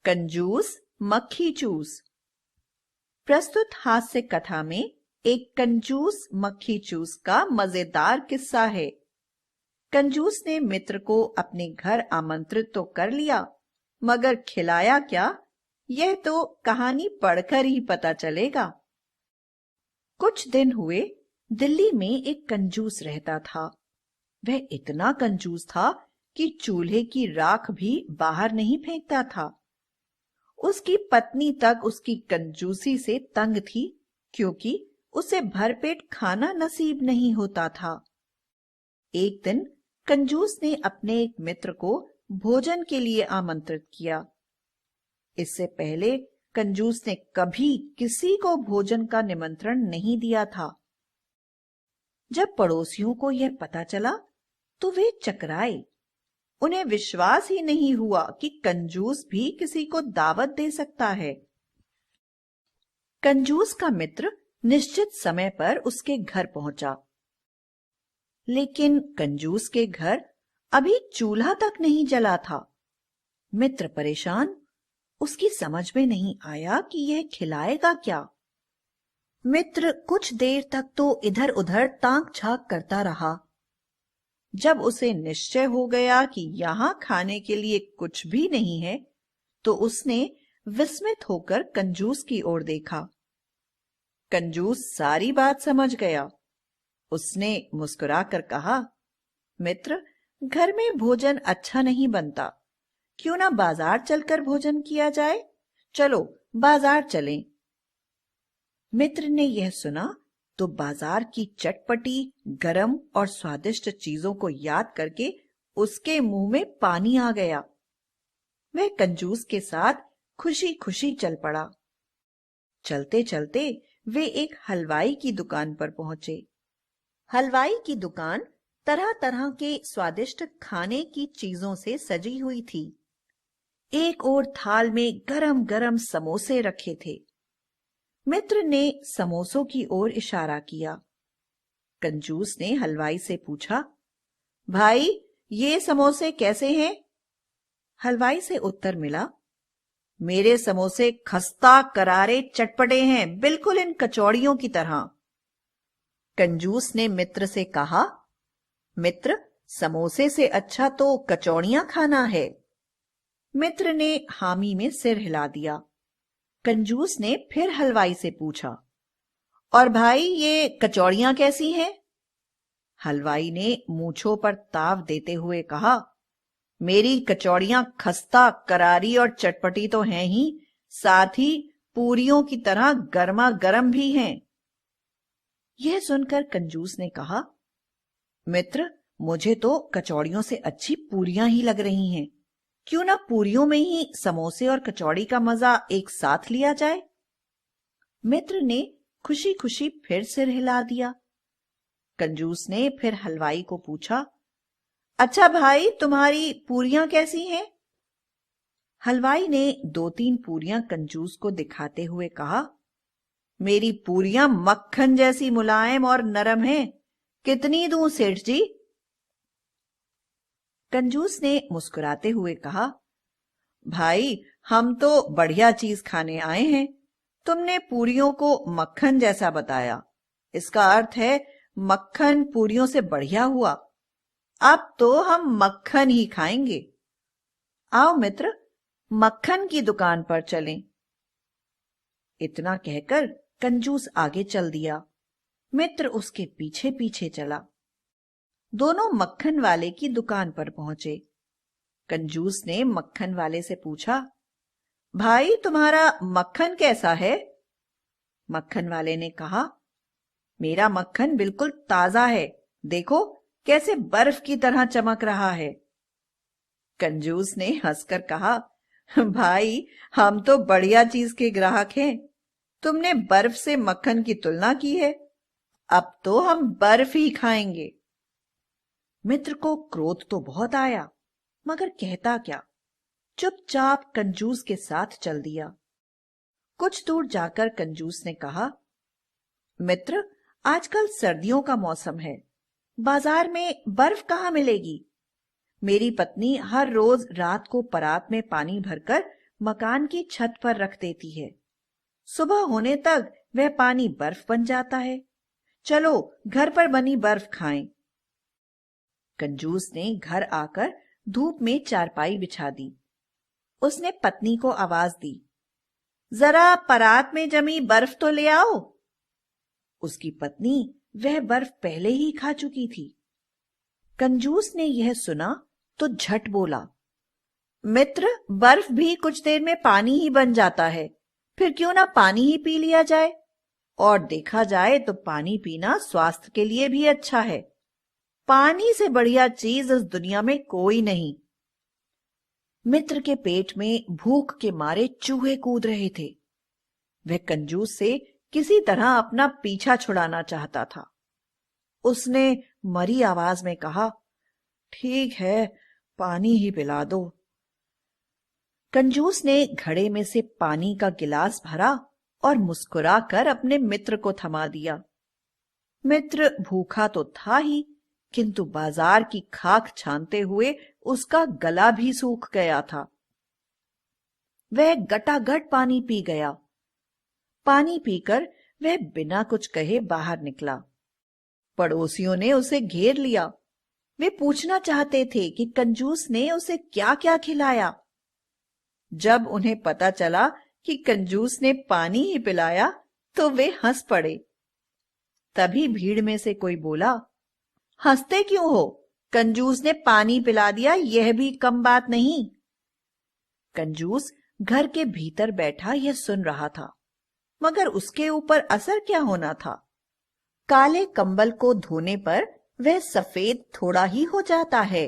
कंजूस मक्खी चूस। प्रस्तुत हास्य कथा में एक कंजूस मक्खी चूस का मजेदार किस्सा है। कंजूस ने मित्र को अपने घर आमंत्रित तो कर लिया, मगर खिलाया क्या, यह तो कहानी पढ़कर ही पता चलेगा। कुछ दिन हुए, दिल्ली में एक कंजूस रहता था। वह इतना कंजूस था कि चूल्हे की राख भी बाहर नहीं फेंकता था। उसकी पत्नी तक उसकी कंजूसी से तंग थी, क्योंकि उसे भरपेट खाना नसीब नहीं होता था। एक दिन कंजूस ने अपने एक मित्र को भोजन के लिए आमंत्रित किया। इससे पहले कंजूस ने कभी किसी को भोजन का निमंत्रण नहीं दिया था। जब पड़ोसियों को यह पता चला तो वे चकराए। उन्हें विश्वास ही नहीं हुआ कि कंजूस भी किसी को दावत दे सकता है। कंजूस का मित्र निश्चित समय पर उसके घर पहुंचा, लेकिन कंजूस के घर अभी चूल्हा तक नहीं जला था। मित्र परेशान, उसकी समझ में नहीं आया कि यह खिलाएगा क्या। मित्र कुछ देर तक तो इधर उधर ताक झांक करता रहा। जब उसे निश्चय हो गया कि यहां खाने के लिए कुछ भी नहीं है, तो उसने विस्मित होकर कंजूस की ओर देखा। कंजूस सारी बात समझ गया। उसने मुस्कुराकर कहा, मित्र, घर में भोजन अच्छा नहीं बनता, क्यों ना बाजार चलकर भोजन किया जाए। चलो बाजार चलें। मित्र ने यह सुना तो बाजार की चटपटी, गरम और स्वादिष्ट चीजों को याद करके उसके मुंह में पानी आ गया। वह कंजूस के साथ खुशी खुशी चल पड़ा। चलते चलते वे एक हलवाई की दुकान पर पहुंचे। हलवाई की दुकान तरह तरह के स्वादिष्ट खाने की चीजों से सजी हुई थी। एक और थाल में गरम गरम समोसे रखे थे। मित्र ने समोसों की ओर इशारा किया। कंजूस ने हलवाई से पूछा, भाई, ये समोसे कैसे हैं? हलवाई से उत्तर मिला, मेरे समोसे खस्ता करारे चटपटे हैं, बिल्कुल इन कचौड़ियों की तरह। कंजूस ने मित्र से कहा, मित्र, समोसे से अच्छा तो कचौड़ियां खाना है। मित्र ने हामी में सिर हिला दिया। कंजूस ने फिर हलवाई से पूछा, और भाई, ये कचौड़ियां कैसी हैं? हलवाई ने मूंछों पर ताव देते हुए कहा, मेरी कचौड़ियां खस्ता, करारी और चटपटी तो हैं ही, साथ ही पूरियों की तरह गर्मा गर्म भी हैं। यह सुनकर कंजूस ने कहा, मित्र, मुझे तो कचौड़ियों से अच्छी पूरियां ही लग रही हैं। क्यों ना पूरियों में ही समोसे और कचौड़ी का मजा एक साथ लिया जाए। मित्र ने खुशी खुशी फिर सिर हिला दिया। कंजूस ने फिर हलवाई को पूछा, अच्छा भाई, तुम्हारी पूरियां कैसी हैं? हलवाई ने 2-3 पूरियां कंजूस को दिखाते हुए कहा, मेरी पूरियां मक्खन जैसी मुलायम और नरम हैं। कितनी दूं सेठ जी? कंजूस ने मुस्कुराते हुए कहा, भाई, हम तो बढ़िया चीज खाने आए हैं। तुमने पूरियों को मक्खन जैसा बताया, इसका अर्थ है मक्खन पूरियों से बढ़िया हुआ। अब तो हम मक्खन ही खाएंगे। आओ मित्र, मक्खन की दुकान पर चलें। इतना कहकर कंजूस आगे चल दिया। मित्र उसके पीछे पीछे चला। दोनों मक्खन वाले की दुकान पर पहुंचे। कंजूस ने मक्खन वाले से पूछा, भाई, तुम्हारा मक्खन कैसा है? मक्खन वाले ने कहा, मेरा मक्खन बिल्कुल ताजा है, देखो कैसे बर्फ की तरह चमक रहा है। कंजूस ने हंसकर कहा, भाई, हम तो बढ़िया चीज के ग्राहक हैं। तुमने बर्फ से मक्खन की तुलना की है, अब तो हम बर्फ ही खाएंगे। मित्र को क्रोध तो बहुत आया, मगर कहता क्या, चुपचाप कंजूस के साथ चल दिया। कुछ दूर जाकर कंजूस ने कहा, मित्र, आजकल सर्दियों का मौसम है, बाजार में बर्फ कहाँ मिलेगी? मेरी पत्नी हर रोज रात को परात में पानी भरकर मकान की छत पर रख देती है। सुबह होने तक वह पानी बर्फ बन जाता है। चलो घर पर बनी बर्फ खाएं। कंजूस ने घर आकर धूप में चारपाई बिछा दी। उसने पत्नी को आवाज दी, जरा परात में जमी बर्फ तो ले आओ। उसकी पत्नी वह बर्फ पहले ही खा चुकी थी। कंजूस ने यह सुना तो झट बोला, मित्र, बर्फ भी कुछ देर में पानी ही बन जाता है, फिर क्यों ना पानी ही पी लिया जाए। और देखा जाए तो पानी पीना स्वास्थ्य के लिए भी अच्छा है। पानी से बढ़िया चीज इस दुनिया में कोई नहीं। मित्र के पेट में भूख के मारे चूहे कूद रहे थे। वह कंजूस से किसी तरह अपना पीछा छुड़ाना चाहता था। उसने मरी आवाज में कहा, ठीक है, पानी ही पिला दो। कंजूस ने घड़े में से पानी का गिलास भरा और मुस्कुराकर अपने मित्र को थमा दिया। मित्र भूखा तो था ही, किंतु बाजार की खाक छानते हुए उसका गला भी सूख गया था। वह गटागट पानी पी गया। पानी पीकर वह बिना कुछ कहे बाहर निकला। पड़ोसियों ने उसे घेर लिया। वे पूछना चाहते थे कि कंजूस ने उसे क्या क्या खिलाया। जब उन्हें पता चला कि कंजूस ने पानी ही पिलाया तो वे हंस पड़े। तभी भीड़ में से कोई बोला, हंसते क्यों हो? कंजूस ने पानी पिला दिया, यह भी कम बात नहीं। कंजूस घर के भीतर बैठा यह सुन रहा था, मगर उसके ऊपर असर क्या होना था। काले कंबल को धोने पर वह सफेद थोड़ा ही हो जाता है।